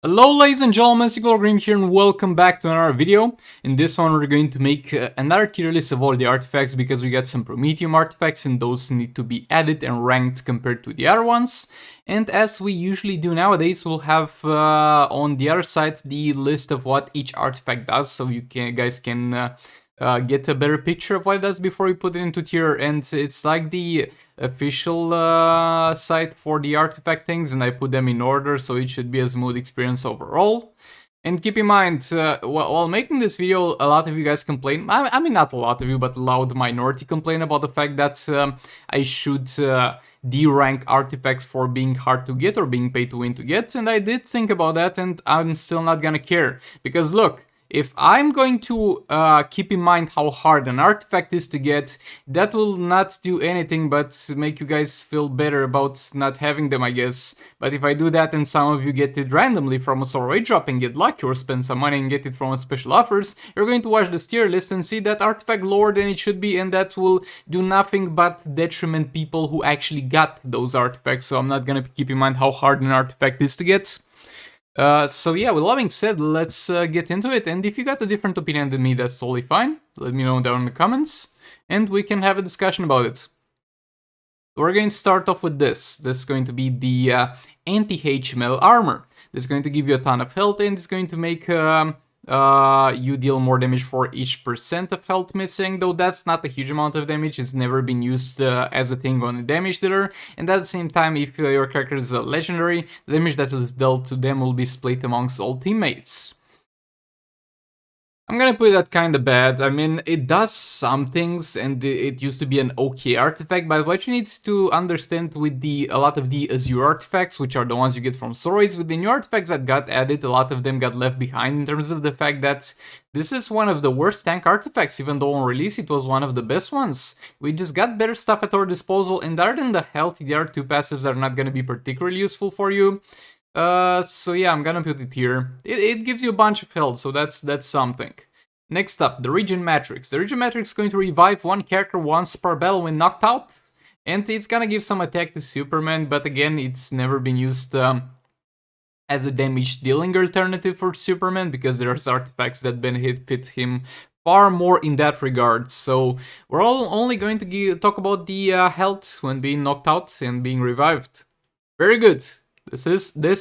Hello ladies and gentlemen, Green here and welcome back to another video. In this one we're going to make another tier list of all the artifacts because we got some Promethium artifacts and those need to be added and ranked compared to the other ones. And as we usually do nowadays, we'll have on the other side the list of what each artifact does, so you guys can get a better picture of what it does before we put it into tier. And it's like the official site for the artifact things, and I put them in order, so it should be a smooth experience overall. And keep in mind, while making this video, a lot of you guys complain, I mean not a lot of you, but a loud minority complain about the fact that I should D-rank artifacts for being hard to get or being pay to win to get, and I did think about that, and I'm still not gonna care, because look, if I'm going to keep in mind how hard an artifact is to get, that will not do anything but make you guys feel better about not having them, I guess. But if I do that and some of you get it randomly from a Sorrow drop and get lucky or spend some money and get it from a special offers, you're going to watch this tier list and see that artifact lower than it should be, and that will do nothing but detriment people who actually got those artifacts. So I'm not gonna keep in mind how hard an artifact is to get. So yeah, with that being said, let's get into it, and if you got a different opinion than me, that's totally fine. Let me know down in the comments, and we can have a discussion about it. We're going to start off with this. This is going to be the anti-H metal armor. This is going to give you a ton of health, and it's going to make you deal more damage for each % of health missing, though that's not a huge amount of damage. It's never been used as a thing on a damage dealer, and at the same time, if your character is a legendary, the damage that is dealt to them will be split amongst all teammates. I'm gonna put that kinda bad. I mean, it does some things, and it used to be an okay artifact, but what you need to understand with a lot of the Azer artifacts, which are the ones you get from Soroids, with the new artifacts that got added, a lot of them got left behind in terms of the fact that this is one of the worst tank artifacts, even though on release it was one of the best ones. We just got better stuff at our disposal, and other than the health, the other two passives are not gonna be particularly useful for you. So yeah, I'm gonna put it here. It gives you a bunch of health, so that's something. Next up, the Regeneration Matrix. The Regeneration Matrix is going to revive one character once per battle when knocked out, and it's gonna give some attack to Superman, but again, it's never been used as a damage dealing alternative for Superman, because there's artifacts that benefit him far more in that regard. So we're only going to talk about the health when being knocked out and being revived. Very good. This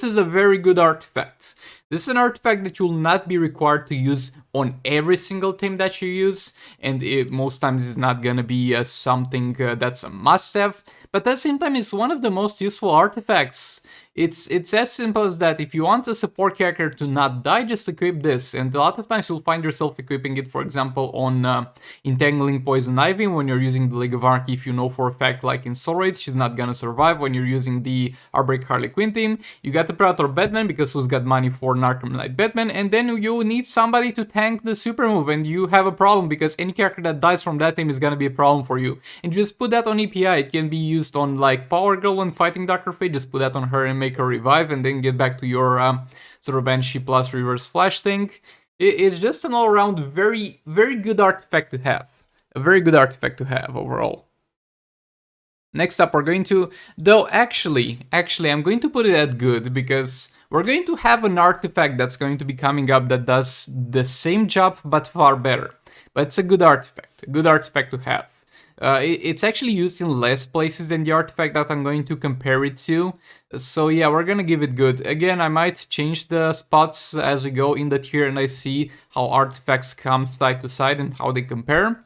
is a very good artifact. This is an artifact that you will not be required to use on every single team that you use, and it most times is not gonna be something that's a must-have, but at the same time it's one of the most useful artifacts. It's as simple as that. If you want a support character to not die, just equip this, and a lot of times you'll find yourself equipping it, for example, on Entangling Poison Ivy when you're using the League of Anarchy. If you know for a fact, like in Soul Raids, she's not gonna survive. When you're using the Outbreak Harley Quinn team, you got the Predator Batman, because who's got money for Arkham Knight Batman, and then you need somebody to tank the super move, and you have a problem, because any character that dies from that team is gonna be a problem for you. And just put that on EPI. It can be used on like Power Girl when fighting Dr. Fate. Just put that on her and make her revive, and then get back to your sort of Banshee plus Reverse Flash thing. It's just an all-around very, very good artifact to have. A very good artifact to have overall. Next up, we're going to, though actually, I'm going to put it at good, because we're going to have an artifact that's going to be coming up that does the same job, but far better. But it's a good artifact to have. It's actually used in less places than the artifact that I'm going to compare it to. So yeah, we're gonna give it good. Again, I might change the spots as we go in the tier and I see how artifacts come side to side and how they compare.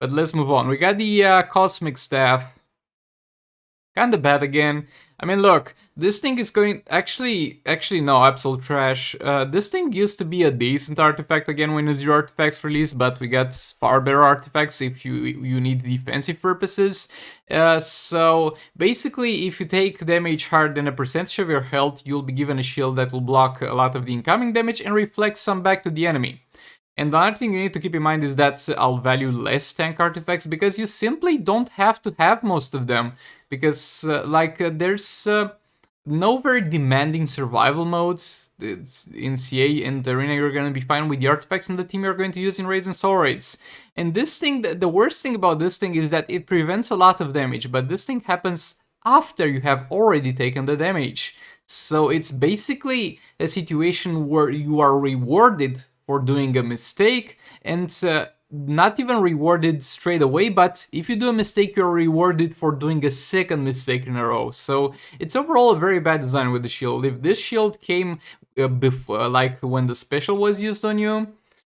But let's move on. We got the Cosmic Staff. Kinda bad again. I mean, look, this thing is going... Actually, no, absolute trash. This thing used to be a decent artifact again when Azer artifacts released, but we got far better artifacts if you need defensive purposes. So, basically, if you take damage higher than a percentage of your health, you'll be given a shield that will block a lot of the incoming damage and reflect some back to the enemy. And the other thing you need to keep in mind is that I'll value less tank artifacts, because you simply don't have to have most of them. Because, there's no very demanding survival modes. It's in CA and Arena, you're going to be fine with the artifacts in the team you're going to use in Raids and Soul Raids. And this thing, the worst thing about this thing is that it prevents a lot of damage, but this thing happens after you have already taken the damage. So it's basically a situation where you are rewarded for doing a mistake, and not even rewarded straight away, but if you do a mistake, you're rewarded for doing a second mistake in a row. So it's overall a very bad design with the shield. If this shield came before, like when the special was used on you,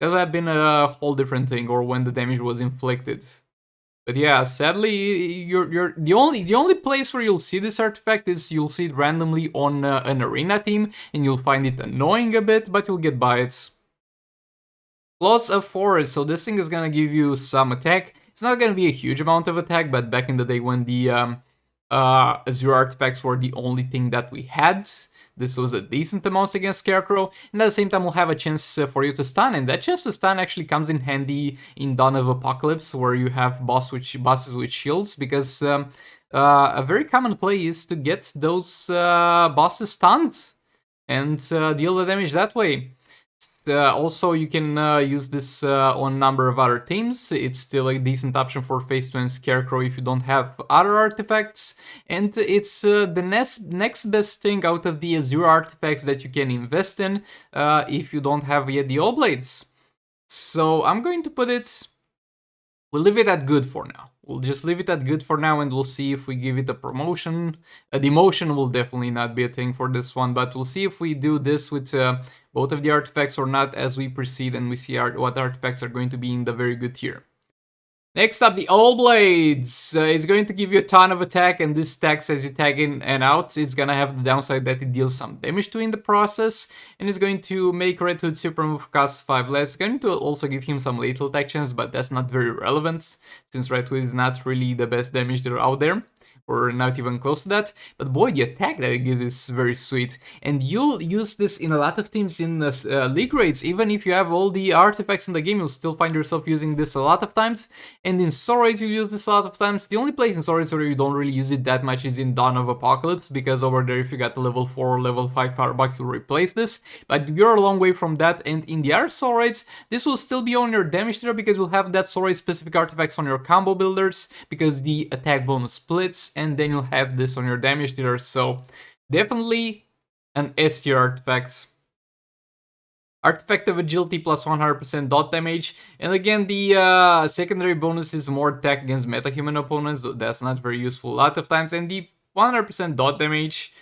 that would have been a whole different thing, or when the damage was inflicted. But yeah, sadly, you're the only place where you'll see this artifact is you'll see it randomly on an arena team, and you'll find it annoying a bit, but you'll get by it. Claws of Forest, so this thing is gonna give you some attack. It's not gonna be a huge amount of attack, but back in the day when the Azer artifacts were the only thing that we had, this was a decent amount against Scarecrow, and at the same time we'll have a chance for you to stun, and that chance to stun actually comes in handy in Dawn of Apocalypse, where you have bosses with shields, because a very common play is to get those bosses stunned and deal the damage that way. Also, you can use this on a number of other teams. It's still a decent option for Phase 2 and Scarecrow if you don't have other artifacts. And it's the next best thing out of the Azer artifacts that you can invest in if you don't have yet the All Blades. So I'm going to put it... We'll leave it at good for now. We'll just leave it at good for now, and we'll see if we give it a promotion. A demotion will definitely not be a thing for this one, but we'll see if we do this with both of the artifacts or not as we proceed and we see what artifacts are going to be in the very good tier. Next up, the All Blades. It's going to give you a ton of attack, and this stacks as you tag in and out. It's gonna have the downside that it deals some damage to in the process, and it's going to make Red Hood super move cost 5 less. It's going to also give him some lethal attack chance, but that's not very relevant, since Red Hood is not really the best damage dealer out there, or not even close to that. But boy, the attack that it gives is very sweet, and you'll use this in a lot of teams in league raids. Even if you have all the artifacts in the game, you'll still find yourself using this a lot of times, and in Soul Raids you use this a lot of times. The only place in Soul Raids where you don't really use it that much is in Dawn of Apocalypse, because over there if you got the level 4 or level 5 Firebox you'll replace this, but you're a long way from that. And in the other Soul Raids, this will still be on your damage dealer, because you'll have that Soul Raid specific artifacts on your combo builders, because the attack bonus splits, and then you'll have this on your damage dealer. So definitely an S tier artifact. Artifact of Agility plus 100% dot damage, and again the secondary bonus is more attack against metahuman opponents, so that's not very useful a lot of times. And the 100% dot damage,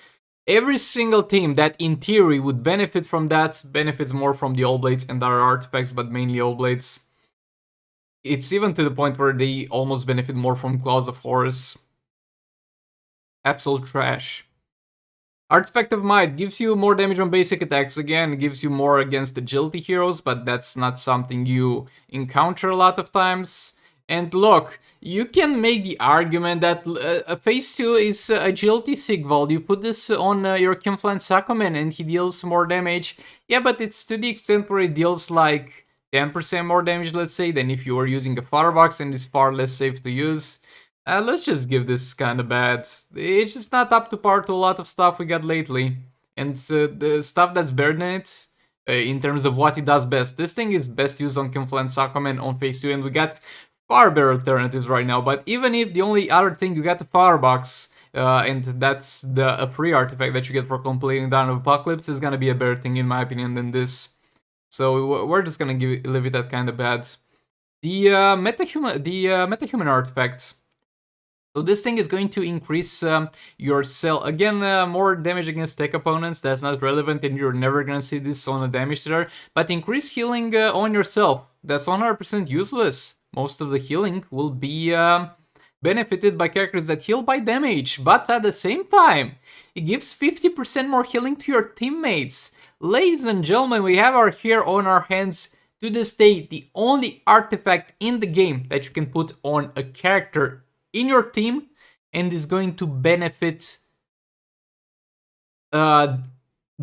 every single team that in theory would benefit from that benefits more from the All Blades and other artifacts, but mainly All Blades. It's even to the point where they almost benefit more from Claws of Horus. Absolute trash. Artifact of Might gives you more damage on basic attacks. Again, gives you more against agility heroes, but that's not something you encounter a lot of times. And look, you can make the argument that Phase 2 is agility Sigvald. You put this on your Kimflan Sakomen and he deals more damage. Yeah, but it's to the extent where it deals like 10% more damage, let's say, than if you were using a Firebox, and it's far less safe to use. Let's just give this kind of bad. It's just not up to par to a lot of stuff we got lately. And the stuff that's better than it, in terms of what it does best. This thing is best used on Kimflan Sakomen on Phase 2, and we got far better alternatives right now. But even if the only other thing you got the Firebox, and that's a free artifact that you get for completing Dawn of Apocalypse, is gonna be a better thing in my opinion than this. So we're just gonna leave it at kind of bad. The Metahuman Artifact. So this thing is going to increase your cell. Again, more damage against tech opponents. That's not relevant, and you're never gonna see this on a damage dealer. But increase healing on yourself. That's 100% useless. Most of the healing will be benefited by characters that heal by damage. But at the same time, it gives 50% more healing to your teammates. Ladies and gentlemen, we have here on our hands, to this day, the only artifact in the game that you can put on a character in your team, and is going to benefit the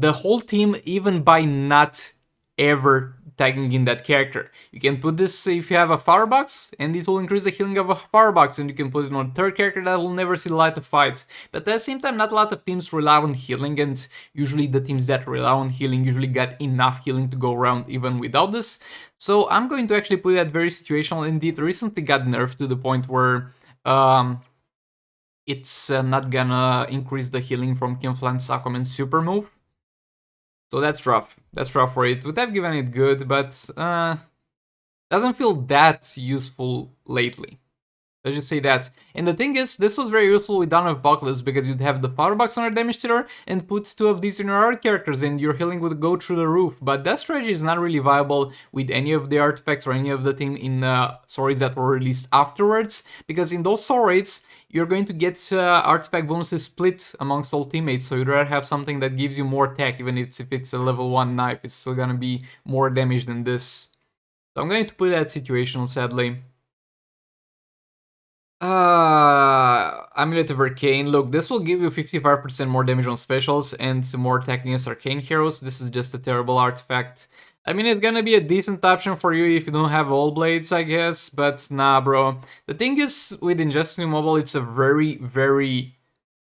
whole team, even by not ever tagging in that character. You can put this if you have a Firebox, and it will increase the healing of a Firebox, and you can put it on a third character that will never see the light of fight. But at the same time, not a lot of teams rely on healing, and usually the teams that rely on healing usually get enough healing to go around even without this. So I'm going to actually put that very situational. Indeed, recently got nerfed to the point where it's not gonna increase the healing from Kinflan Sakomen's super move. So that's rough. That's rough for it. Would have given it good, but doesn't feel that useful lately. Let's just say that. And the thing is, this was very useful with Dawn of Apocalypse because you'd have the Firebox on your damage dealer and put 2 of these in your art characters and your healing would go through the roof. But that strategy is not really viable with any of the artifacts or any of the team in soul raids that were released afterwards. Because in those soul raids, you're going to get artifact bonuses split amongst all teammates. So you'd rather have something that gives you more tech, even if it's a level 1 knife. It's still gonna be more damage than this. So I'm going to put that situational, sadly. Amulet of Arcane. Look, this will give you 55% more damage on specials and some more attack against arcane heroes. This is just a terrible artifact. I mean, it's gonna be a decent option for you if you don't have all blades, I guess, but nah, bro. The thing is, with Injustice Immobile, it's a very, very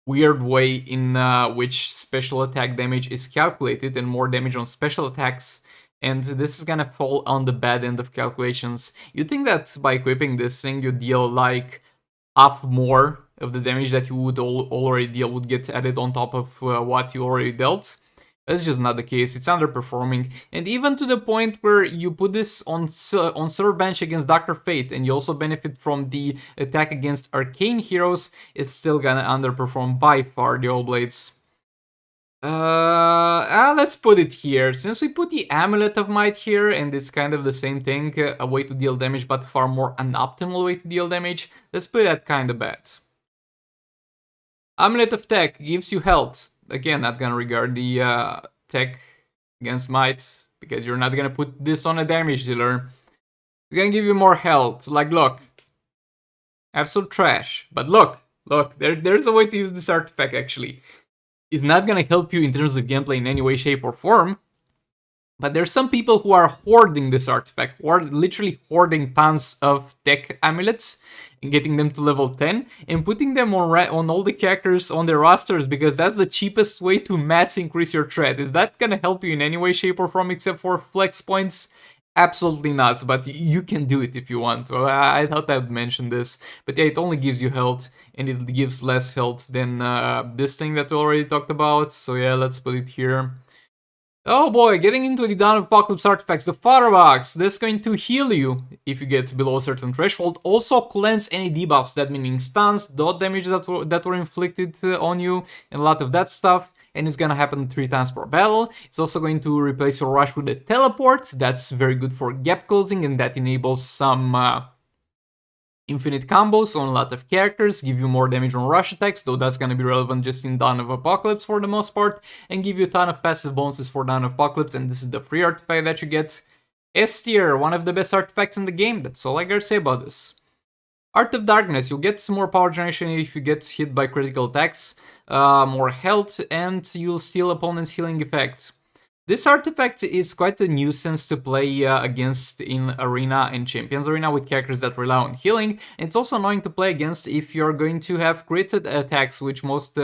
weird way in which special attack damage is calculated and more damage on special attacks. And this is gonna fall on the bad end of calculations. You think that by equipping this thing, you deal like half more of the damage that you would already deal would get added on top of what you already dealt. That's just not the case. It's underperforming, and even to the point where you put this on server bench against Dr. Fate, and you also benefit from the attack against arcane heroes, it's still gonna underperform by far the All Blades. Let's put it here. Since we put the Amulet of Might here, and it's kind of the same thing, a way to deal damage, but far more unoptimal way to deal damage, let's put that kind of bad. Amulet of Tech gives you health. Again, not gonna regard the tech against might, because you're not gonna put this on a damage dealer. It's gonna give you more health. Like, look. Absolute trash. But look, there's a way to use this artifact, actually. It's not gonna help you in terms of gameplay in any way, shape, or form. But there's some people who are hoarding this artifact, who are literally hoarding tons of tech amulets and getting them to level 10 and putting them on all the characters on their rosters, because that's the cheapest way to mass increase your threat. Is that gonna help you in any way, shape, or form except for flex points? Absolutely not, but you can do it if you want. Well, I thought I'd mention this, but yeah, it only gives you health, and it gives less health than this thing that we already talked about. So yeah, let's put it here. Oh boy, getting into the Dawn of Apocalypse artifacts, the Firebox. That's going to heal you if you get below a certain threshold. Also cleanse any debuffs, that meaning stuns, dot damage that were inflicted on you, and a lot of that stuff. And it's gonna happen 3 times per battle. It's also going to replace your rush with a teleport. That's very good for gap closing, and that enables some infinite combos on a lot of characters, give you more damage on rush attacks, though that's gonna be relevant just in Dawn of Apocalypse for the most part, and give you a ton of passive bonuses for Dawn of Apocalypse, and this is the free artifact that you get. S tier, one of the best artifacts in the game, that's all I gotta say about this. Art of Darkness, you'll get some more power generation if you get hit by critical attacks, more health, and you'll steal opponent's healing effects. This artifact is quite a nuisance to play against in Arena and Champions Arena with characters that rely on healing, and it's also annoying to play against if you're going to have crit attacks, which most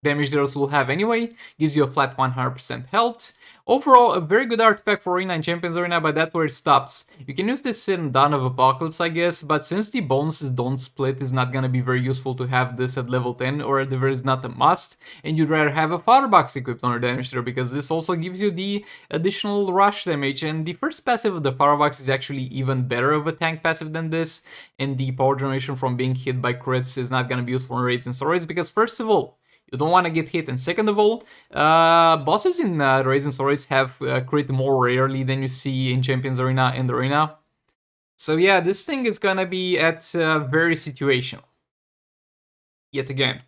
damage dealers will have anyway. Gives you a flat 100% health. Overall, a very good artifact for Arena and Champions Arena, but that's where it stops. You can use this in Dawn of Apocalypse, I guess, but since the bonuses don't split, it's not gonna be very useful to have this at level 10, or at the very least not a must, and you'd rather have a Firebox equipped on your damage dealer, because this also gives you the additional rush damage, and the first passive of the Firebox is actually even better of a tank passive than this, and the power generation from being hit by crits is not gonna be useful in raids and stories, because first of all, you don't want to get hit, and second of all, bosses in raids and stories have crit more rarely than you see in Champions Arena and Arena. So yeah, this thing is gonna be at very situational. Yet again.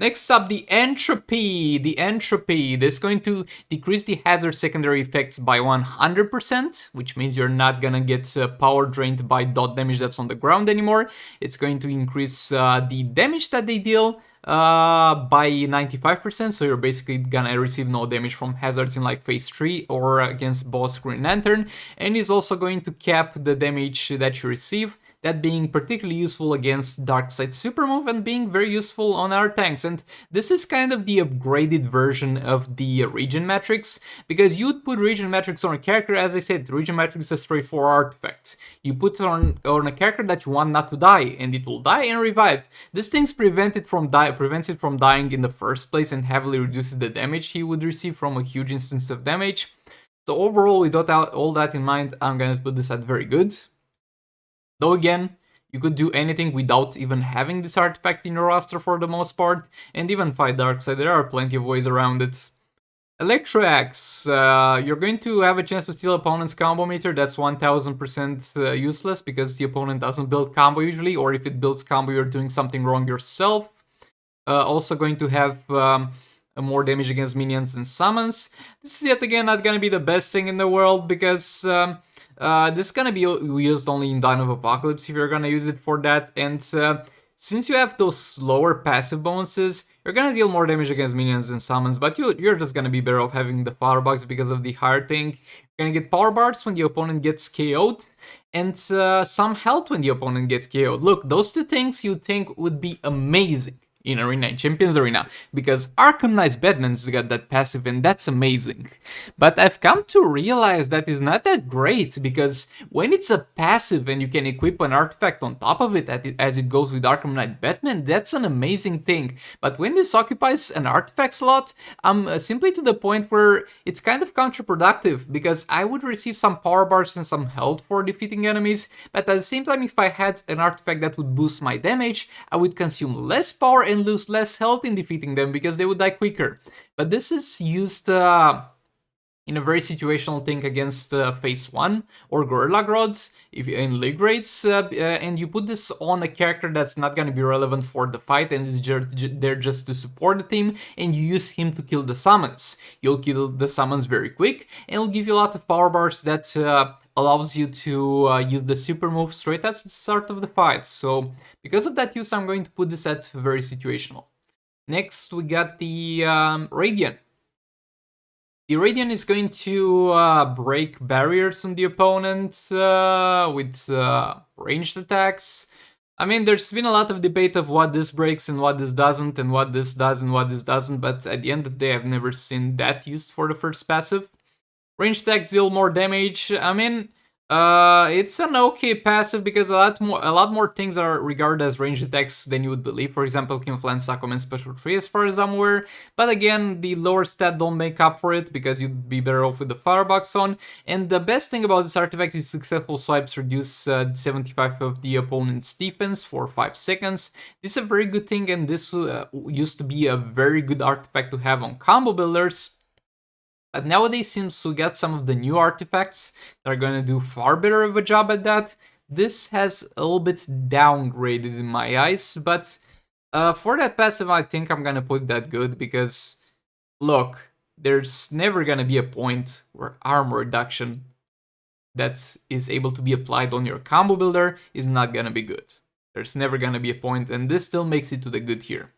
Next up, the Entropy. The Entropy. This is going to decrease the hazard secondary effects by 100%, which means you're not gonna get power drained by dot damage that's on the ground anymore. It's going to increase the damage that they deal by 95%, so you're basically gonna receive no damage from hazards in like phase 3 or against boss Green Lantern, and is also going to cap the damage that you receive. that being particularly useful against Darkseid Supermove and being very useful on our tanks. And this is kind of the upgraded version of the Regen Matrix, because you'd put Regen Matrix on a character, as I said, Regen Matrix is a straightforward artifact. You put it on a character that you want not to die, and it will die and revive. This thing prevents it from dying in the first place and heavily reduces the damage he would receive from a huge instance of damage. So overall, with all that in mind, I'm gonna put this at very good. Though again, you could do anything without even having this artifact in your roster for the most part, and even fight Darkseid, there are plenty of ways around it. Electro-X, you're going to have a chance to steal opponent's combo meter. That's 1000% useless because the opponent doesn't build combo usually, or if it builds combo, you're doing something wrong yourself. Also going to have more damage against minions and summons. This is yet again not gonna be the best thing in the world because this is gonna be used only in Dawn of Apocalypse if you're gonna use it for that. And since you have those slower passive bonuses, you're gonna deal more damage against minions and summons, but you're just gonna be better off having the Firebox because of the higher thing. You're gonna get power bars when the opponent gets KO'd, and some health when the opponent gets KO'd. Look, those two things you'd think would be amazing in Arena, in Champions Arena, because Arkham Knight's Batman's got that passive and that's amazing. But I've come to realize that is not that great, because when it's a passive and you can equip an artifact on top of it as it goes with Arkham Knight Batman, that's an amazing thing. But when this occupies an artifact slot, I'm simply to the point where it's kind of counterproductive, because I would receive some power bars and some health for defeating enemies, but at the same time, if I had an artifact that would boost my damage, I would consume less power and lose less health in defeating them because they would die quicker. But this is used in a very situational thing against Phase 1 or Gorilla Grods if in League Raids, and you put this on a character that's not going to be relevant for the fight and is there just to support the team, and you use him to kill the summons. You'll kill the summons very quick, and it'll give you a lot of power bars that allows you to use the super move straight at the start of the fight. So because of that use, I'm going to put this at very situational. Next, we got the Radian. The Radian is going to break barriers on the opponent with ranged attacks. I mean, there's been a lot of debate of what this breaks and what this doesn't, and what this does and what this doesn't, but at the end of the day, I've never seen that used for the first passive. Ranged attacks deal more damage. I mean, it's an okay passive because a lot more things are regarded as ranged attacks than you would believe. For example, Kim Flan's Aquaman Special 3 as far as I'm aware. But again, the lower stat don't make up for it because you'd be better off with the Firebox on. And the best thing about this artifact is successful swipes reduce 75 of the opponent's defense for 5 seconds. This is a very good thing, and this used to be a very good artifact to have on combo builders. But nowadays, since we got some of the new artifacts that are going to do far better of a job at that, this has a little bit downgraded in my eyes. But for that passive, I think I'm going to put that good because, look, there's never going to be a point where armor reduction that is able to be applied on your combo builder is not going to be good. There's never going to be a point, and this still makes it to the good tier.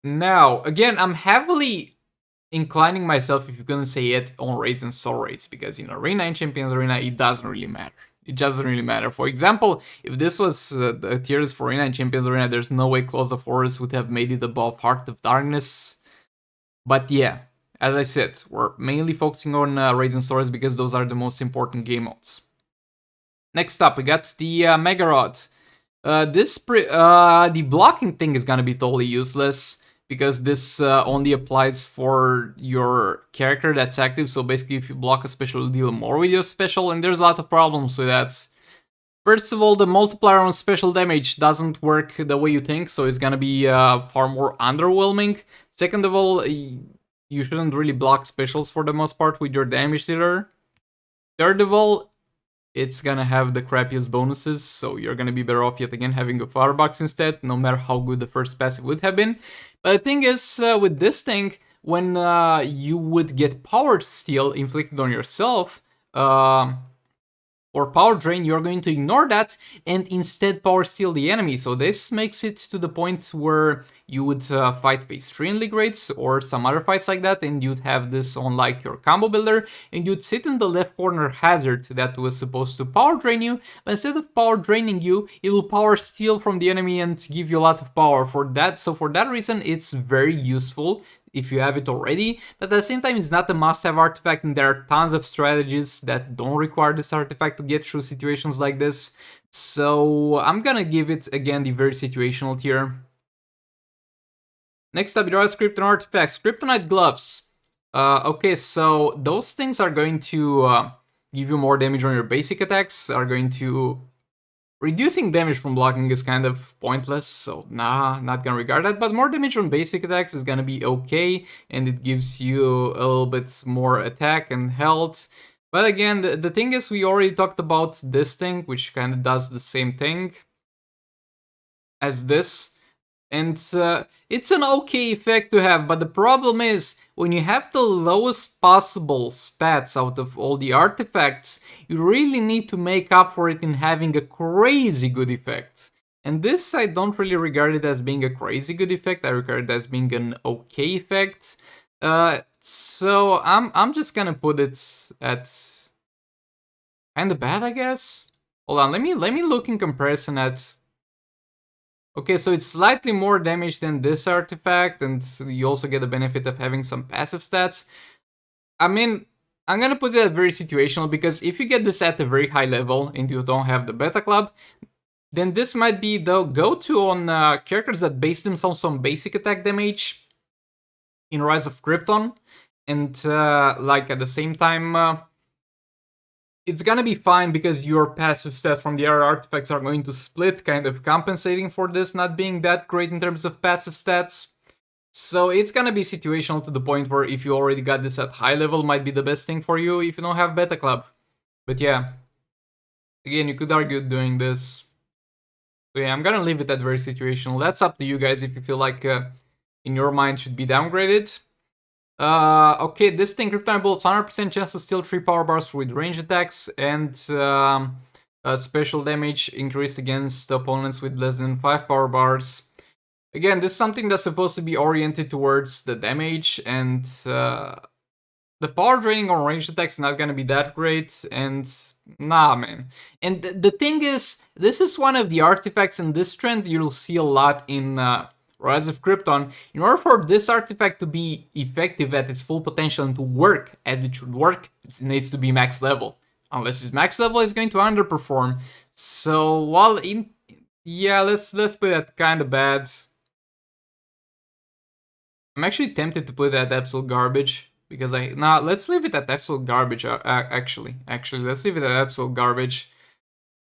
Now, again, I'm heavily inclining myself, if you're gonna say it, on raids and soul raids, because in Arena and Champions Arena, it doesn't really matter. It doesn't really matter. For example, if this was the tiers for Arena and Champions Arena, there's no way Claws of Horus would have made it above Heart of Darkness. But yeah, as I said, we're mainly focusing on raids and soul raids because those are the most important game modes. Next up, we got the Mega Rod. The blocking thing is gonna be totally useless, because this only applies for your character that's active. So basically, if you block a special, you'll deal more with your special, and there's a lot of problems with that. First of all, the multiplier on special damage doesn't work the way you think, so it's gonna be far more underwhelming. Second of all, you shouldn't really block specials for the most part with your damage dealer. Third of all, it's gonna have the crappiest bonuses, so you're gonna be better off yet again having a Firebox instead, no matter how good the first passive would have been. But the thing is, with this thing, when you would get Power Steal inflicted on yourself, or power drain, you're going to ignore that and instead power steal the enemy. So this makes it to the point where you would fight phase 3 in League Raids or some other fights like that, and you'd have this on like your combo builder, and you'd sit in the left corner hazard that was supposed to power drain you, but instead of power draining you, it will power steal from the enemy and give you a lot of power for that. So for that reason, it's very useful if you have it already, but at the same time it's not a must-have artifact, and there are tons of strategies that don't require this artifact to get through situations like this. So I'm gonna give it again the very situational tier. Next up, there are Kryptonite Artifacts. Kryptonite Gloves. Okay, so those things are going to give you more damage on your basic attacks, are going to... Reducing damage from blocking is kind of pointless, so nah, not gonna regard that, but more damage on basic attacks is gonna be okay, and it gives you a little bit more attack and health. But again, the thing is, we already talked about this thing, which kind of does the same thing as this. And it's an okay effect to have, but the problem is, when you have the lowest possible stats out of all the artifacts, you really need to make up for it in having a crazy good effect. And this, I don't really regard it as being a crazy good effect, I regard it as being an okay effect. So I'm just gonna put it at kinda bad, I guess? Hold on, let me look in comparison at... Okay, so it's slightly more damage than this artifact, and you also get the benefit of having some passive stats. I mean, I'm gonna put it at very situational, because if you get this at a very high level and you don't have the Beta Club, then this might be the go-to on characters that base themselves on basic attack damage in Rise of Krypton, and like at the same time... it's gonna be fine because your passive stats from the other artifacts are going to split, kind of compensating for this not being that great in terms of passive stats. So it's gonna be situational to the point where if you already got this at high level, might be the best thing for you if you don't have Beta Club. But yeah, again, you could argue doing this. So yeah, I'm gonna leave it at very situational. That's up to you guys if you feel like in your mind should be downgraded. Okay, this thing, Kryptonite Bolts, 100% chance to steal 3 power bars with range attacks, and special damage increased against opponents with less than 5 power bars. Again, this is something that's supposed to be oriented towards the damage, and the power draining on ranged attacks is not gonna be that great, and nah, man. And the thing is, this is one of the artifacts in this trend you'll see a lot in Rise of Krypton. In order for this artifact to be effective at its full potential and to work as it should work, it needs to be max level. Unless it's max level, it's going to underperform. So while in... yeah, let's put that kind of bad. I'm actually tempted to put it at absolute garbage, because let's leave it at absolute garbage, actually, let's leave it at absolute garbage.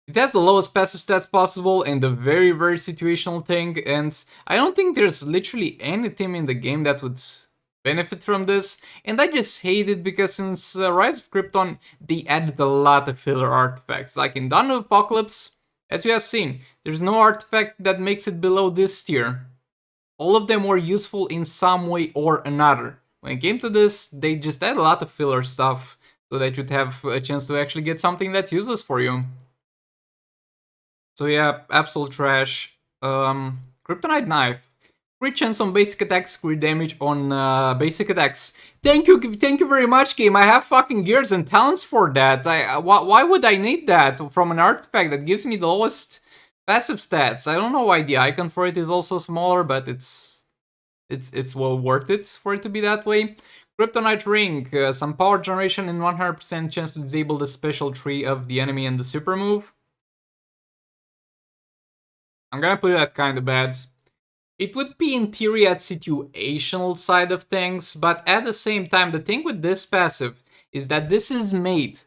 It has the lowest passive stats possible and a very, very situational thing, and I don't think there's literally any team in the game that would benefit from this, and I just hate it because since Rise of Krypton, they added a lot of filler artifacts. Like in Dawn of Apocalypse, as you have seen, there's no artifact that makes it below this tier. All of them were useful in some way or another. When it came to this, they just add a lot of filler stuff so that you'd have a chance to actually get something that's useless for you. So yeah, absolute trash. Kryptonite Knife. Crit chance on basic attacks, crit damage on basic attacks. Thank you very much, game. I have fucking gears and talents for that. Why would I need that from an artifact that gives me the lowest passive stats? I don't know why the icon for it is also smaller, but it's well worth it for it to be that way. Kryptonite Ring, some power generation and 100% chance to disable the special tree of the enemy and the super move. I'm gonna put it at kinda bad. It would be in theory at situational side of things, but at the same time, the thing with this passive is that this is made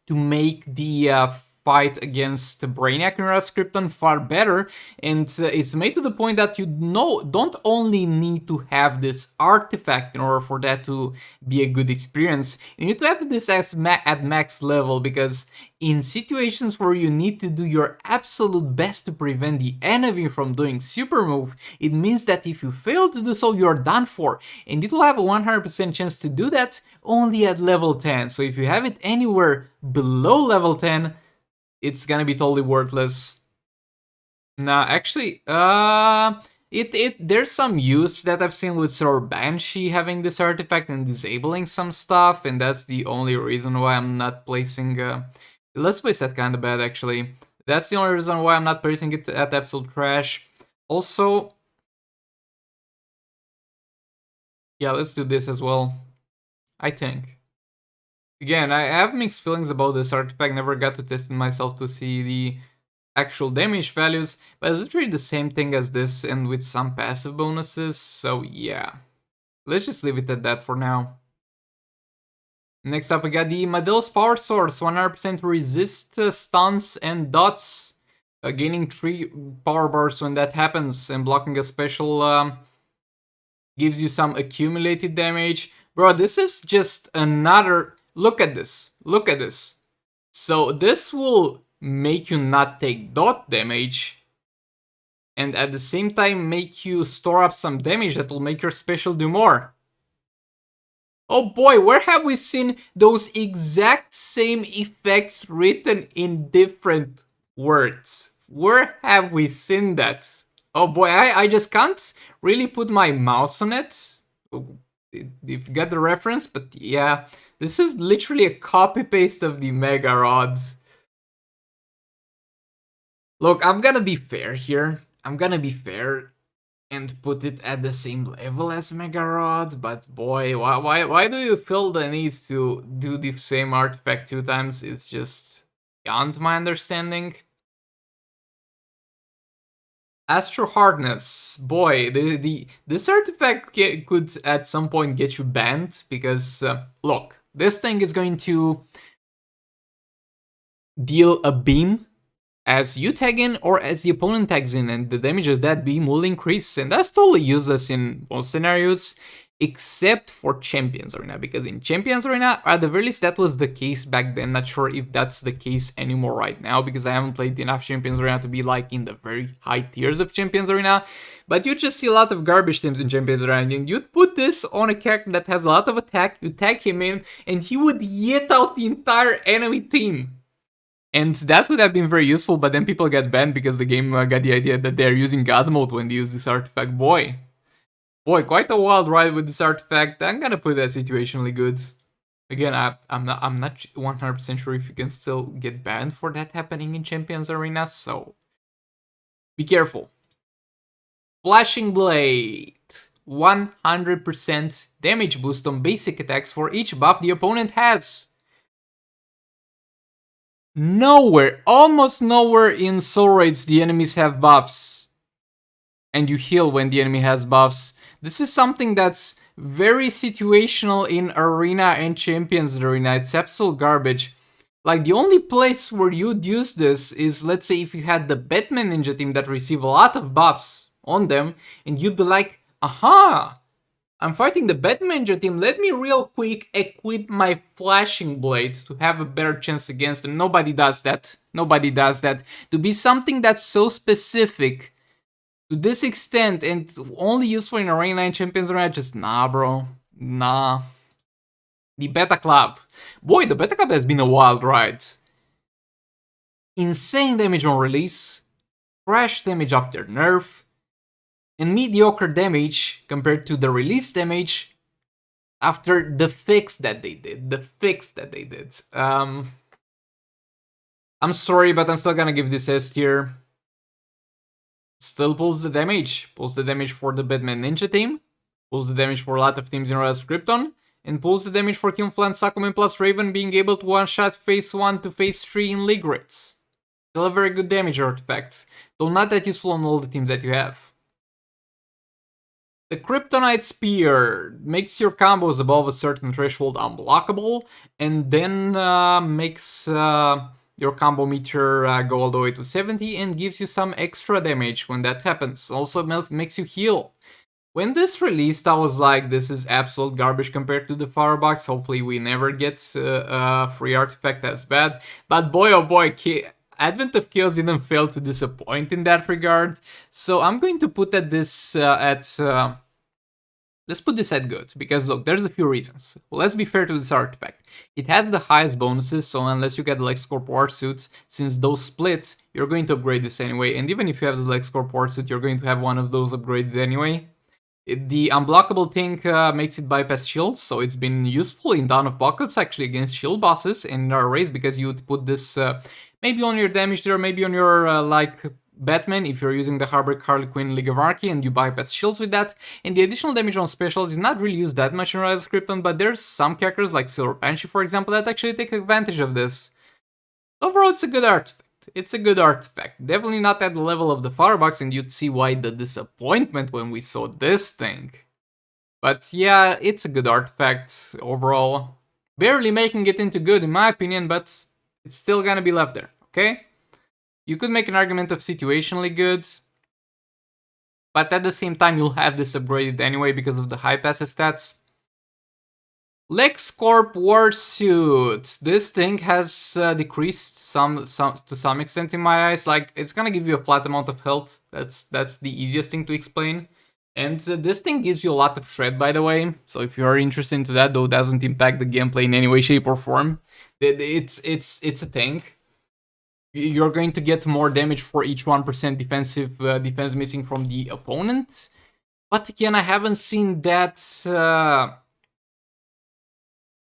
to make the fight against Brainiac in Ras Krypton far better, and it's made to the point that you don't only need to have this artifact in order for that to be a good experience, you need to have this at max level, because in situations where you need to do your absolute best to prevent the enemy from doing super move, it means that if you fail to do so, you're done for, and it will have a 100% chance to do that only at level 10. So if you have it anywhere below level 10, it's gonna be totally worthless. Nah, actually, there's some use that I've seen with Sir Banshee having this artifact and disabling some stuff, and that's the only reason why I'm not placing. Let's place that kind of bad, actually. That's the only reason why I'm not placing it at absolute trash. Also, yeah, let's do this as well, I think. Again, I have mixed feelings about this artifact, never got to test it myself to see the actual damage values, but it's literally the same thing as this and with some passive bonuses, so yeah. Let's just leave it at that for now. Next up we got the Madel's Power Source, 100% resist stuns and dots, gaining 3 power bars when that happens, and blocking a special gives you some accumulated damage. Bro, this is just another... Look at this. Look at this. So this will make you not take dot damage, and at the same time make you store up some damage that will make your special do more. Oh boy, where have we seen those exact same effects written in different words? Where have we seen that? Oh boy, I just can't really put my mouse on it. If you get the reference, but yeah, this is literally a copy-paste of the Mega Rods. Look, I'm gonna be fair here. I'm gonna be fair and put it at the same level as Mega Rods, but boy, why do you feel the need to do the same artifact 2 times? It's just beyond my understanding. Astro-Hardness, boy, this artifact could at some point get you banned, because, look, this thing is going to deal a beam as you tag in or as the opponent tags in, and the damage of that beam will increase, and that's totally useless in most scenarios, except for Champions Arena, because in Champions Arena, at the very least, that was the case back then. Not sure if that's the case anymore right now, because I haven't played enough Champions Arena to be like in the very high tiers of Champions Arena, but you just see a lot of garbage teams in Champions Arena, and you'd put this on a character that has a lot of attack, you tag him in, and he would yeet out the entire enemy team. And that would have been very useful, but then people get banned because the game got the idea that they're using God mode when they use this artifact. Boy, quite a wild ride with this artifact. I'm gonna put that situationally good. Again, I'm not 100% sure if you can still get banned for that happening in Champions Arena, so be careful. Flashing Blade, 100% damage boost on basic attacks for each buff the opponent has. Nowhere, almost nowhere in Soul Raids the enemies have buffs, and you heal when the enemy has buffs. This is something that's very situational in Arena and Champions Arena. It's absolute garbage. Like, the only place where you'd use this is, let's say, if you had the Batman Ninja team that receive a lot of buffs on them, and you'd be like, aha! I'm fighting the Batman Ninja team, let me real quick equip my Flashing Blades to have a better chance against them. Nobody does that. Nobody does that. To be something that's so specific to this extent and only useful in Arena and Champions Arena, just nah, bro. Nah. The Beta Club. Boy, the Beta Club has been a wild ride. Insane damage on release, crash damage after nerf, and mediocre damage compared to the release damage after the fix that they did. I'm sorry, but I'm still gonna give this S tier. Still pulls the damage. Pulls the damage for the Batman Ninja team, pulls the damage for a lot of teams in Ras Krypton, and pulls the damage for Killflan, Sakumin plus Raven being able to one-shot phase 1 to phase 3 in League Raids. Still a very good damage artifact, though not that useful on all the teams that you have. The Kryptonite Spear makes your combos above a certain threshold unblockable, and then makes your combo meter go all the way to 70 and gives you some extra damage when that happens. Also makes you heal. When this released, I was like, this is absolute garbage compared to the Firebox. Hopefully we never get a free artifact as bad. But boy oh boy, Advent of Chaos didn't fail to disappoint in that regard. So I'm going to put this let's put this at good, because look, there's a few reasons. Well, let's be fair to this artifact. It has the highest bonuses, so unless you get the LexCorp Warsuit, since those split, you're going to upgrade this anyway. And even if you have the LexCorp Warsuit, you're going to have one of those upgraded anyway. The unblockable thing makes it bypass shields, so it's been useful in Dawn of Apocalypse actually against shield bosses in our race, because you would put this maybe on your damage dealer, maybe on your like Batman if you're using the Harley Quinn League of Anarchy and you bypass shields with that. And the additional damage on specials is not really used that much in Rise of Krypton, but there's some characters like Silver Banshee for example that actually take advantage of this. Overall, it's a good artifact. It's a good artifact. Definitely not at the level of the Firebox, and you'd see why the disappointment when we saw this thing. But yeah, it's a good artifact overall. Barely making it into good in my opinion, but it's still gonna be left there, okay? You could make an argument of situationally good, but at the same time you'll have this upgraded anyway because of the high passive stats. LexCorp Warsuit. This thing has decreased to some extent in my eyes. Like, it's gonna give you a flat amount of health. That's the easiest thing to explain. And this thing gives you a lot of shred, by the way. So if you are interested into that, though, it doesn't impact the gameplay in any way, shape, or form. It's a thing. You're going to get more damage for each 1% defense missing from the opponent. But again, I haven't seen that.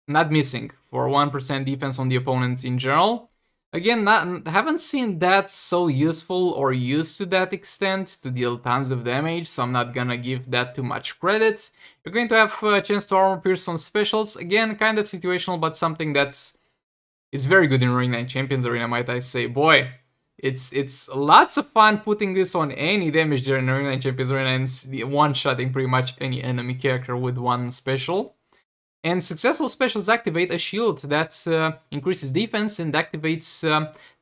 Not missing for 1% defense on the opponent in general. Again, haven't seen that so useful or used to that extent to deal tons of damage, so I'm not gonna give that too much credit. You're going to have a chance to armor pierce on specials. Again, kind of situational, but something that's very good in Ring 9 Champions Arena, might I say. Boy, it's lots of fun putting this on any damage there in Ring 9 Champions Arena and one-shotting pretty much any enemy character with one special. And successful specials activate a shield that increases defense and activates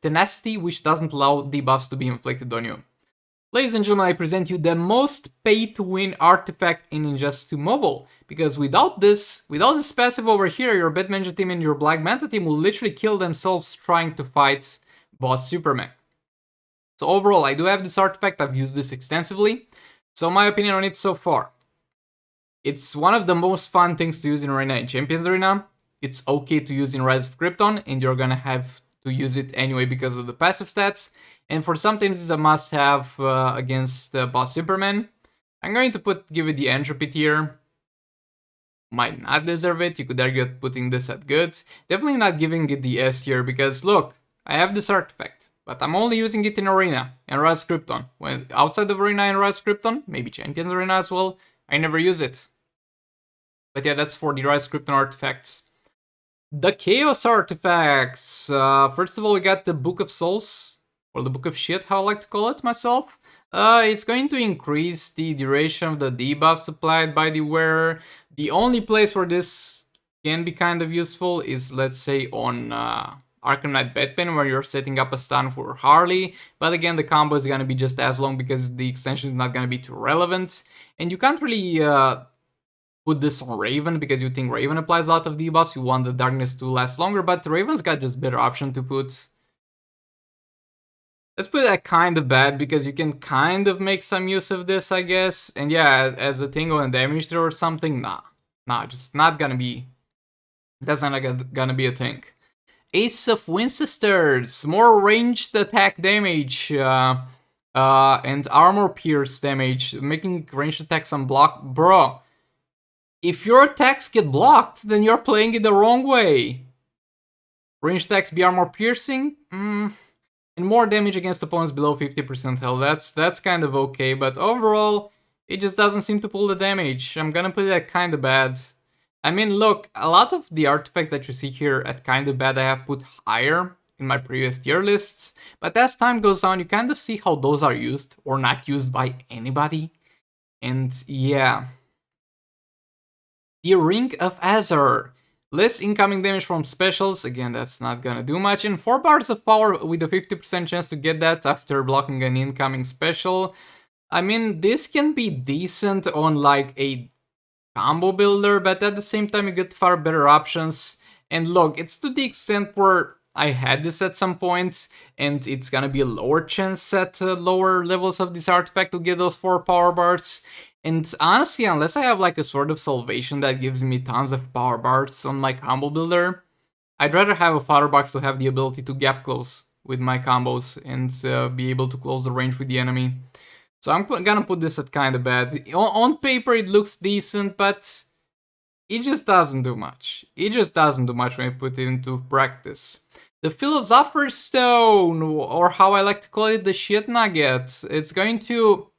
tenacity, which doesn't allow debuffs to be inflicted on you. Ladies and gentlemen, I present you the most pay-to-win artifact in Injustice 2 Mobile, because without this passive over here, your Batman team and your Black Manta team will literally kill themselves trying to fight Boss Superman. So overall, I do have this artifact, I've used this extensively, so my opinion on it so far. It's one of the most fun things to use in Arena and Champions Arena. It's okay to use in Rise of Krypton, and you're gonna have to use it anyway because of the passive stats. And for some teams, it's a must-have against Boss Superman. I'm going to give it the Entropy tier. Might not deserve it. You could argue at putting this at good. Definitely not giving it the S tier because look, I have this artifact, but I'm only using it in Arena and Rise of Krypton. When outside of Arena and Rise of Krypton, maybe Champions Arena as well, I never use it. But yeah, that's for the Rise of Krypton artifacts. The Chaos artifacts. First of all, we got the Book of Souls, or the Book of Shit, how I like to call it myself. It's going to increase the duration of the debuffs applied by the wearer. The only place where this can be kind of useful is, let's say, on Arkham Knight Batman, where you're setting up a stun for Harley. But again, the combo is going to be just as long because the extension is not going to be too relevant. And you can't really put this on Raven because you think Raven applies a lot of debuffs, you want the darkness to last longer, but Raven's got just better option to put. Let's put that kind of bad because you can kind of make some use of this, I guess. And yeah, as a thing on damage throw or something, nah, just not gonna be. That's not gonna be a thing. Ace of Wincesters, more ranged attack damage and armor pierce damage, making ranged attacks unblock. Bro, if your attacks get blocked, then you're playing it the wrong way. Ranged attacks be armor piercing, and more damage against opponents below 50% health. That's kind of okay, but overall, it just doesn't seem to pull the damage. I'm gonna put it at kind of bad. I mean, look, a lot of the artifacts that you see here at kind of bad I have put higher in my previous tier lists, but as time goes on, you kind of see how those are used or not used by anybody. And yeah. The Ring of Azer. Less incoming damage from specials, again, that's not gonna do much. And 4 bars of power with a 50% chance to get that after blocking an incoming special. I mean, this can be decent on like a combo builder, but at the same time you get far better options. And look, it's to the extent where I had this at some point, and it's gonna be a lower chance at lower levels of this artifact to get those 4 power bars. And honestly, unless I have like a Sword of Salvation that gives me tons of power bars on my combo builder, I'd rather have a Firebox to have the ability to gap close with my combos and be able to close the range with the enemy. So I'm gonna put this at kinda bad. On paper it looks decent, but it just doesn't do much. It just doesn't do much when you put it into practice. The Philosopher's Stone, or how I like to call it, the shit nugget. It's going to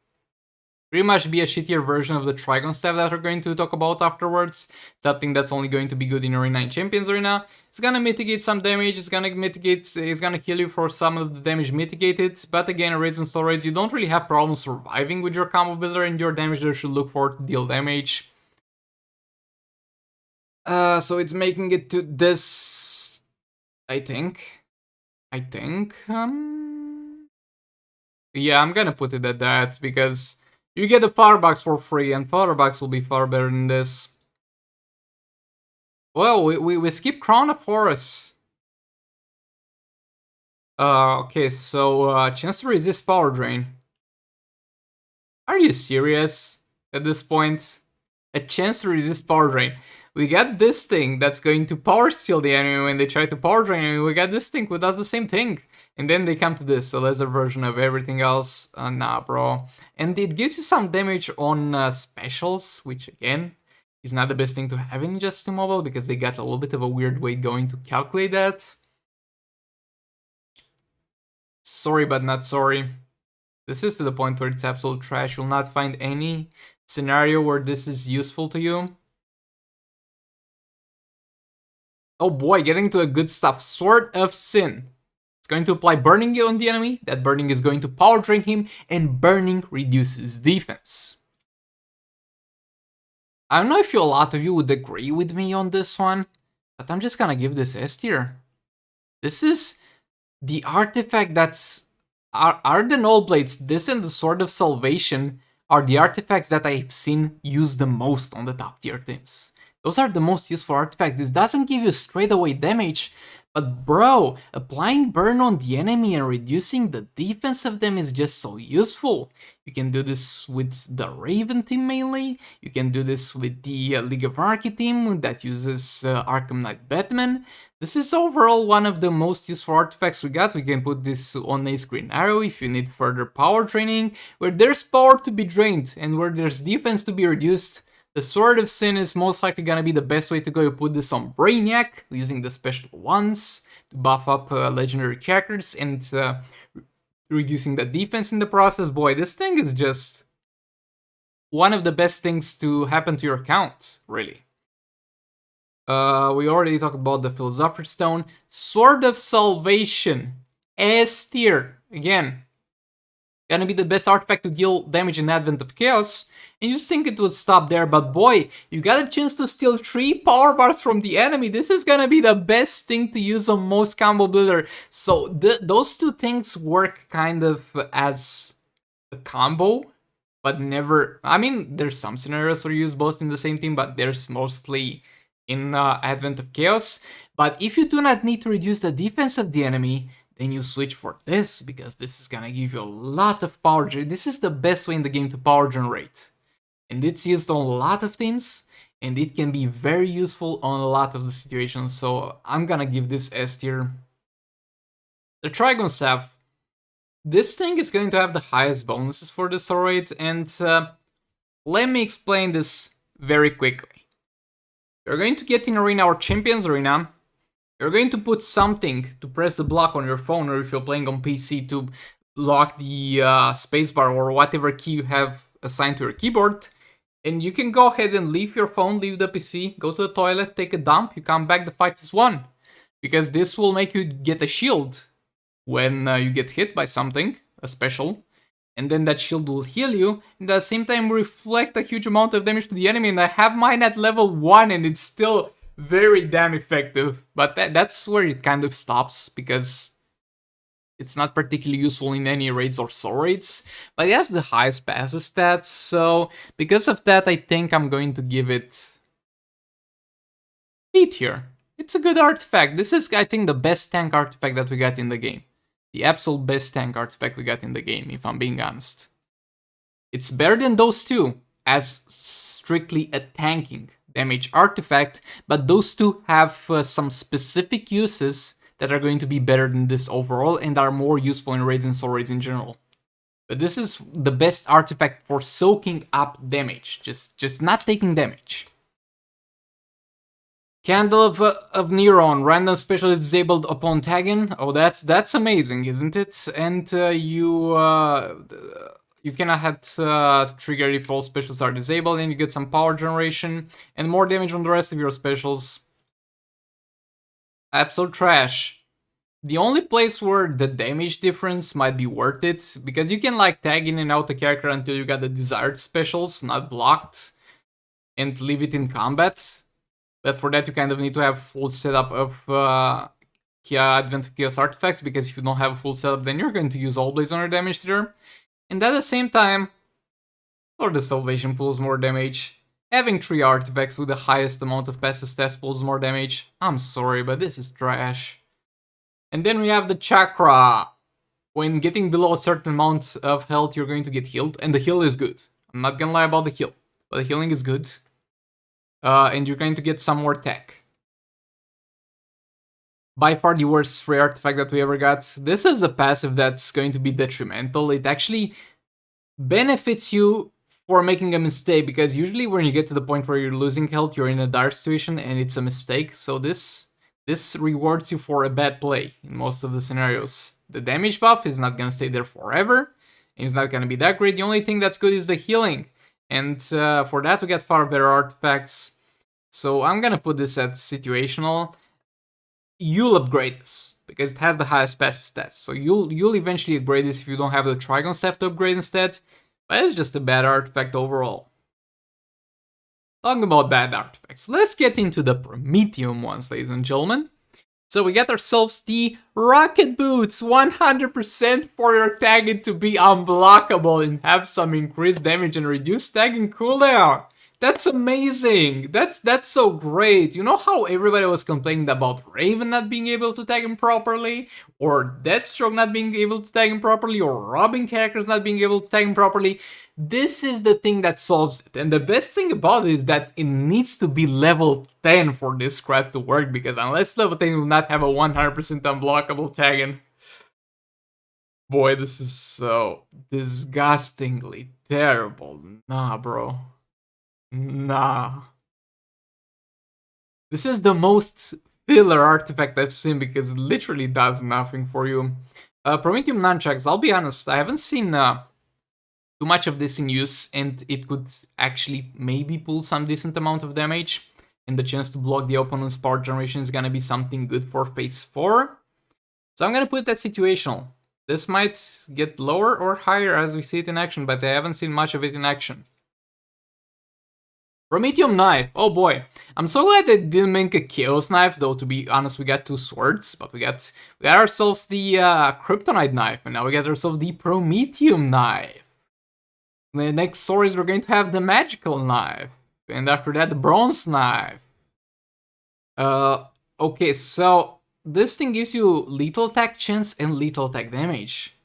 pretty much be a shittier version of the Trigon Staff that we're going to talk about afterwards. Something that's only going to be good in Arena and Champions Arena. It's gonna mitigate some damage, it's gonna heal you for some of the damage mitigated, but again, raids and soul raids, you don't really have problems surviving with your combo builder, and your damage dealer should look for to deal damage. So it's making it to this, I think. Yeah, I'm gonna put it at that, because you get the Firebox for free, and Firebox will be far better than this. Well, we skip Crown of Horus. Okay, so chance to resist power drain. Are you serious at this point? A chance to resist power drain. We got this thing that's going to power steal the enemy when they try to power drain, and we got this thing who does the same thing. And then they come to this, a lesser version of everything else. Nah, bro. And it gives you some damage on specials, which again is not the best thing to have in Just 2 Mobile, because they got a little bit of a weird way going to calculate that. Sorry, but not sorry. This is to the point where it's absolute trash. You'll not find any scenario where this is useful to you. Oh boy, getting to a good stuff. Sword of Sin. It's going to apply burning on the enemy. That burning is going to power drain him, and burning reduces defense. I don't know if a lot of you would agree with me on this one, but I'm just gonna give this S tier. This is the artifact that's... Are the Null Blades, this and the Sword of Salvation are the artifacts that I've seen used the most on the top tier teams. Those are the most useful artifacts. This doesn't give you straight away damage, but bro, applying burn on the enemy and reducing the defense of them is just so useful. You can do this with the Raven team mainly, you can do this with the League of Anarchy team that uses Arkham Knight Batman. This is overall one of the most useful artifacts we got. We can put this on Ace Green Arrow if you need further power draining. Where there's power to be drained and where there's defense to be reduced, the Sword of Sin is most likely gonna be the best way to go. You put this on Brainiac, using the special ones to buff up legendary characters and reducing the defense in the process. Boy, this thing is just one of the best things to happen to your account, really. We already talked about the Philosopher's Stone. Sword of Salvation, S tier. Again, gonna be the best artifact to deal damage in Advent of Chaos. And you think it would stop there, but boy, you got a chance to steal 3 power bars from the enemy. This is gonna be the best thing to use on most combo builder. So those two things work kind of as a combo, but never... I mean, there's some scenarios where you use both in the same team, but there's mostly in Advent of Chaos. But if you do not need to reduce the defense of the enemy, then you switch for this, because this is gonna give you a lot of power. This is the best way in the game to power generate. And it's used on a lot of teams, and it can be very useful on a lot of the situations, so I'm gonna give this S tier. The Trigon Staff. This thing is going to have the highest bonuses for this raid, and let me explain this very quickly. You're going to get in Arena or Champions Arena, you're going to put something to press the block on your phone, or if you're playing on PC to lock the spacebar or whatever key you have assigned to your keyboard, and you can go ahead and leave your phone, leave the PC, go to the toilet, take a dump, you come back, the fight is won. Because this will make you get a shield when you get hit by something, a special, and then that shield will heal you, and at the same time reflect a huge amount of damage to the enemy, and I have mine at level 1 and it's still very damn effective. But that's where it kind of stops, because it's not particularly useful in any raids or soul raids, but it has the highest passive stats, so because of that, I think I'm going to give it B tier. It's a good artifact. This is, I think, the best tank artifact that we got in the game. The absolute best tank artifact we got in the game, if I'm being honest. It's better than those two, as strictly a tanking damage artifact, but those two have some specific uses that are going to be better than this overall and are more useful in raids and soul raids in general. But this is the best artifact for soaking up damage, just not taking damage. Candle of Neuron, random special is disabled upon tagging. Oh, that's amazing, isn't it? And you cannot have trigger if all specials are disabled, and you get some power generation and more damage on the rest of your specials. Absolute trash. The only place where the damage difference might be worth it, because you can like tag in and out the character until you got the desired specials, not blocked, and leave it in combat. But for that you kind of need to have full setup of Advent of Chaos artifacts, because if you don't have a full setup, then you're going to use all blades on your damage tier. And at the same time, or the Salvation pulls more damage. Having 3 artifacts with the highest amount of passive stats pulls more damage. I'm sorry, but this is trash. And then we have the Chakra. When getting below a certain amount of health, you're going to get healed, and the heal is good. I'm not gonna lie about the heal, but the healing is good. And you're going to get some more tech. By far the worst free artifact that we ever got. This is a passive that's going to be detrimental. It actually benefits you for making a mistake, because usually when you get to the point where you're losing health, you're in a dire situation and it's a mistake. So this rewards you for a bad play in most of the scenarios. The damage buff is not gonna stay there forever. It's not gonna be that great. The only thing that's good is the healing. And for that we get far better artifacts. So I'm gonna put this at situational. You'll upgrade this, because it has the highest passive stats. So you'll eventually upgrade this if you don't have the Trigon Staff to upgrade instead. But it's just a bad artifact overall. Talking about bad artifacts, let's get into the Promethium ones, ladies and gentlemen. So we got ourselves the Rocket Boots, 100% for your tagging to be unblockable and have some increased damage and reduced tagging cooldown. That's amazing. That's so great. You know how everybody was complaining about Raven not being able to tag him properly, or Deathstroke not being able to tag him properly, or robbing characters not being able to tag him properly? This is the thing that solves it. And the best thing about it is that it needs to be level 10 for this crap to work, because unless level 10 will not have a 100% unblockable tagging. Boy, this is so disgustingly terrible. Nah, bro. Nah. This is the most filler artifact I've seen, because it literally does nothing for you. Promethium Nunchucks, I'll be honest, I haven't seen too much of this in use, and it could actually maybe pull some decent amount of damage, and the chance to block the opponent's power generation is gonna be something good for phase 4. So I'm gonna put that situational. This might get lower or higher as we see it in action, but I haven't seen much of it in action. Promethium Knife, oh boy. I'm so glad they didn't make a Chaos Knife, though to be honest we got 2 swords, but we got ourselves the Kryptonite Knife, and now we got ourselves the Promethium Knife. The next stories we're going to have the Magical Knife, and after that the Bronze Knife. Okay, so this thing gives you lethal attack chance and lethal attack damage.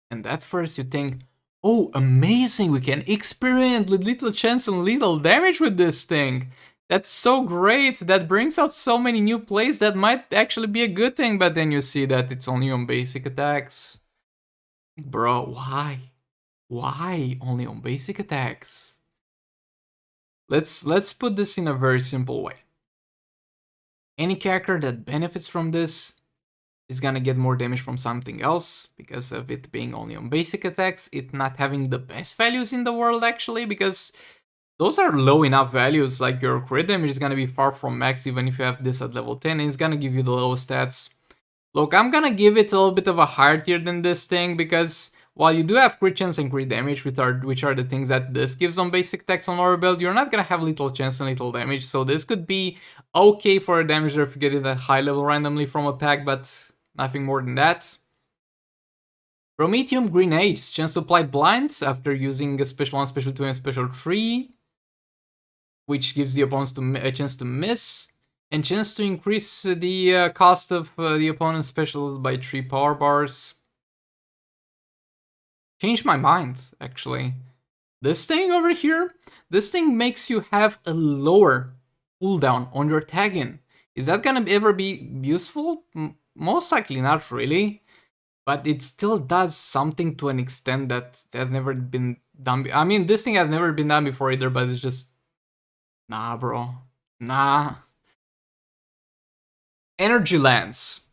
And at first you think, oh, amazing, we can experiment with lethal chance and lethal damage with this thing. That's so great, that brings out so many new plays that might actually be a good thing, but then you see that it's only on basic attacks. Bro, why? Why only on basic attacks? Let's put this in a very simple way. Any character that benefits from this is gonna get more damage from something else, because of it being only on basic attacks, it not having the best values in the world actually, because those are low enough values. Like your crit damage is gonna be far from max even if you have this at level 10, and it's gonna give you the lowest stats. Look, I'm gonna give it a little bit of a higher tier than this thing, because while you do have crit chance and crit damage, which are the things that this gives on basic attacks on our build, you're not gonna have little chance and little damage, so this could be okay for a damage if you get it at high level randomly from a pack, but nothing more than that. Promethium Grenades, chance to apply blinds after using a special 1, special 2, and special 3, which gives the opponents a chance to miss, and chance to increase the cost of the opponent's specials by 3 power bars. Changed my mind, actually. This thing over here, this thing makes you have a lower cooldown on your tag-in. Is that gonna ever be useful? Most likely not really. But it still does something to an extent that has never been done. I mean, this thing has never been done before either, but it's just... Nah, bro. Nah. Energy Lance.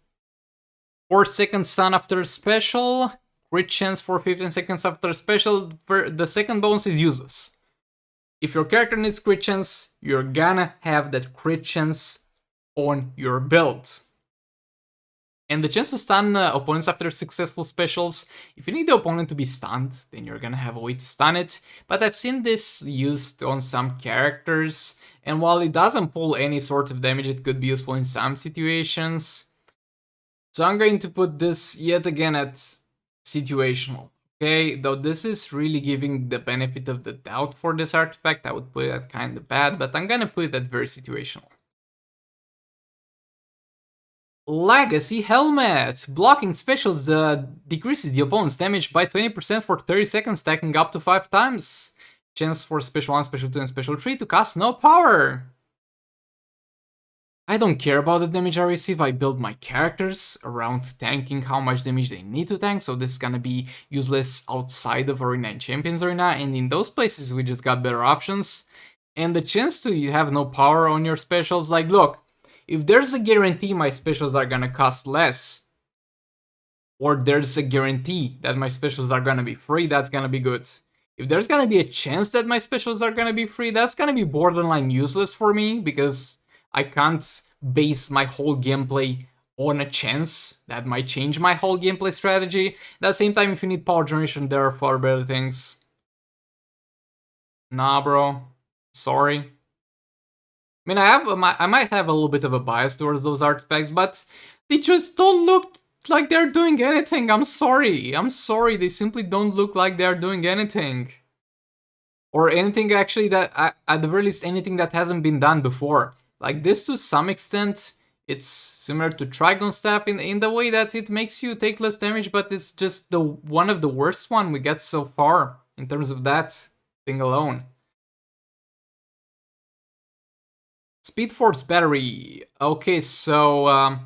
4 seconds stun after special. Crit chance for 15 seconds after special. The second bonus is useless. If your character needs crit chance, you're gonna have that crit chance on your build. And the chance to stun opponents after successful specials, if you need the opponent to be stunned, then you're gonna have a way to stun it. But I've seen this used on some characters, and while it doesn't pull any sort of damage, it could be useful in some situations. So I'm going to put this yet again at situational. Okay, though this is really giving the benefit of the doubt for this artifact, I would put it at kind of bad, but I'm gonna put it at very situational. Legacy Helmet! Blocking specials decreases the opponent's damage by 20% for 30 seconds, stacking up to 5 times. Chance for special 1, special 2, and special 3 to cast no power. I don't care about the damage I receive, I build my characters around tanking how much damage they need to tank, so this is gonna be useless outside of Arena and Champions Arena, and in those places we just got better options. And the chance to have no power on your specials, like look, if there's a guarantee my specials are gonna cost less, or there's a guarantee that my specials are gonna be free, that's gonna be good. If there's gonna be a chance that my specials are gonna be free, that's gonna be borderline useless for me, because I can't base my whole gameplay on a chance. That might change my whole gameplay strategy. At the same time, if you need power generation, there are far better things. Nah, bro. Sorry. I mean, I might have a little bit of a bias towards those artifacts, but they just don't look like they're doing anything. I'm sorry. They simply don't look like they're doing anything. Or anything actually that, at the very least, anything that hasn't been done before. Like this, to some extent, it's similar to Trigon Staff in the way that it makes you take less damage, but it's just one of the worst one we get so far in terms of that thing alone. Speed Force Battery. Okay, so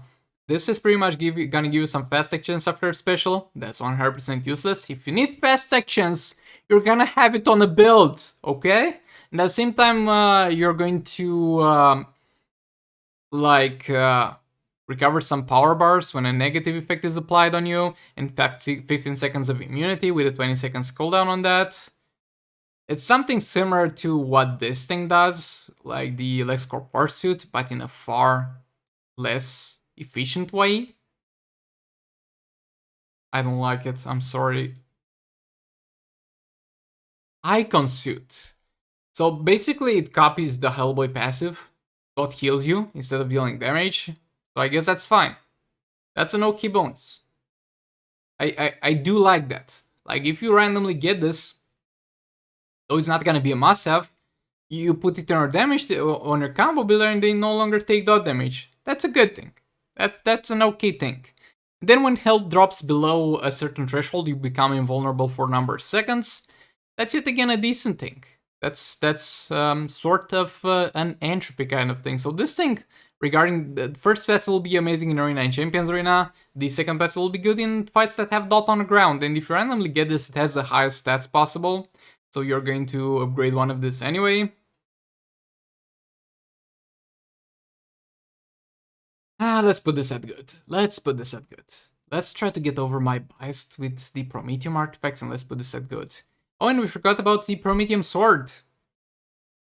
this is pretty much gonna give you some fast actions after a special. That's 100% useless. If you need fast actions, you're gonna have it on a build, okay? And at the same time, you're going to recover some power bars when a negative effect is applied on you, and 15 seconds of immunity with a 20 seconds cooldown on that. It's something similar to what this thing does, like the LexCorp Warsuit, but in a far less efficient way. I don't like it, I'm sorry. Icon Suit. So basically it copies the Hellboy passive, but heals you instead of dealing damage. So I guess that's fine. That's an okay bonus. I do like that. Like if you randomly get this, though it's not gonna be a must-have, you put eternal damage on your combo builder and they no longer take dot damage. That's a good thing. That's an okay thing. Then when health drops below a certain threshold, you become invulnerable for a number of seconds. That's yet again a decent thing. That's sort of an entropy kind of thing. So this thing, regarding the first pass, will be amazing in Arena and Champions Arena. The second pass will be good in fights that have dot on the ground. And if you randomly get this, it has the highest stats possible. So you're going to upgrade one of this anyway. Let's put this at good. Let's try to get over my bias with the Promethium artifacts and let's put this at good. Oh, and we forgot about the Promethium Sword.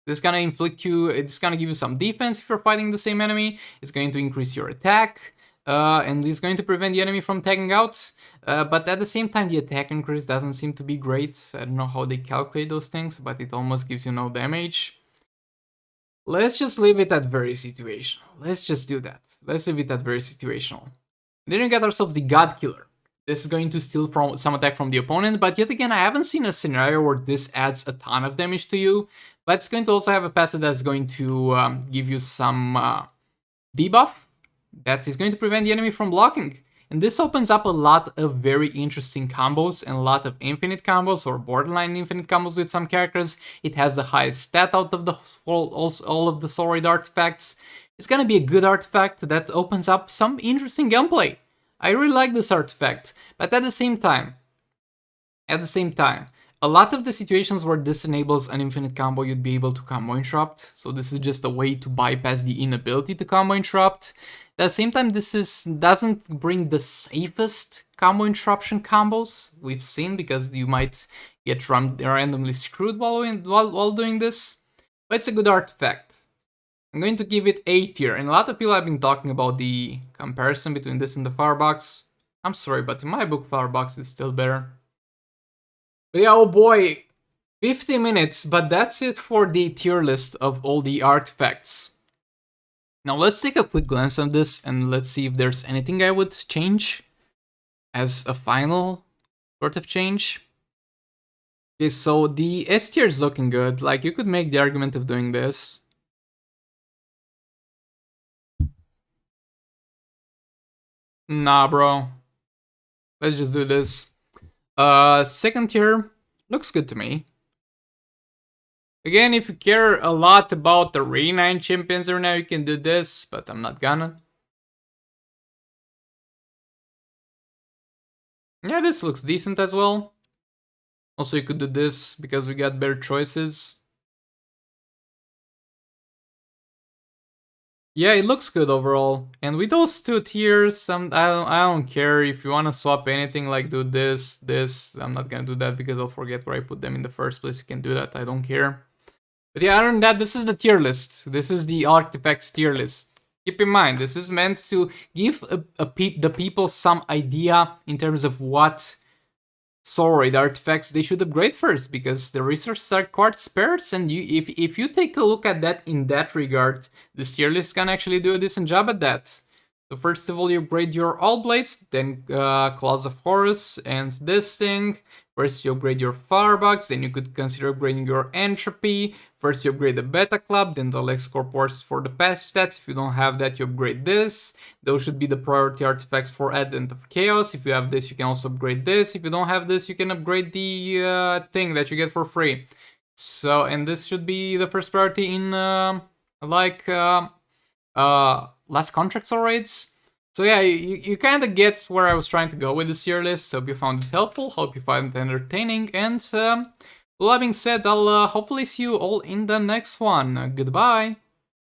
This is gonna give you some defense if you're fighting the same enemy. It's going to increase your attack. and is going to prevent the enemy from tagging out. But at the same time, the attack increase doesn't seem to be great. I don't know how they calculate those things, but it almost gives you no damage. Let's just leave it at very situational. Let's just do that. Let's leave it at very situational. Then we get ourselves the God Killer. This is going to steal from some attack from the opponent, but yet again, I haven't seen a scenario where this adds a ton of damage to you. But it's going to also have a passive that's going to give you some debuff that is going to prevent the enemy from blocking. And this opens up a lot of very interesting combos and a lot of infinite combos or borderline infinite combos with some characters. It has the highest stat out of all of the Sword artifacts. It's gonna be a good artifact that opens up some interesting gunplay. I really like this artifact, but at the same time, a lot of the situations where this enables an infinite combo, you'd be able to combo interrupt. So this is just a way to bypass the inability to combo interrupt. At the same time, this doesn't bring the safest combo interruption combos we've seen, because you might get randomly screwed while doing this. But it's a good artifact. I'm going to give it A tier, and a lot of people have been talking about the comparison between this and the Firebox. I'm sorry, but in my book, Firebox is still better. But yeah, oh boy, 50 minutes, but that's it for the tier list of all the artifacts. Now let's take a quick glance at this and let's see if there's anything I would change as a final sort of change. Okay, so the S tier is looking good. Like, you could make the argument of doing this. Nah, bro. Let's just do this. Second tier looks good to me. Again, if you care a lot about the Re9 champions right now, you can do this, but I'm not gonna. Yeah, this looks decent as well. Also, you could do this because we got better choices. Yeah, it looks good overall. And with those two tiers, I don't care. If you want to swap anything, like do this. I'm not gonna do that because I'll forget where I put them in the first place. You can do that, I don't care. But yeah, other than that, this is the tier list. This is the artifacts tier list. Keep in mind, this is meant to give the people some idea in terms of what Sword artifacts they should upgrade first, because the resources are quite sparse, and if you take a look at that in that regard, this tier list can actually do a decent job at that. So first of all, you upgrade your All Blades, then Claws of Horus, and this thing. First you upgrade your Firebox, then you could consider upgrading your Entropy. First you upgrade the Beta Club, then the LexCorp Warsuit for the passive stats. If you don't have that, you upgrade this. Those should be the priority artifacts for Advent of Chaos. If you have this, you can also upgrade this. If you don't have this, you can upgrade the thing that you get for free. So, and this should be the first priority in last contracts or raids. So yeah, you kind of get where I was trying to go with this tier list. Hope you found it helpful, hope you found it entertaining, and with that being said, I'll hopefully see you all in the next one. Goodbye!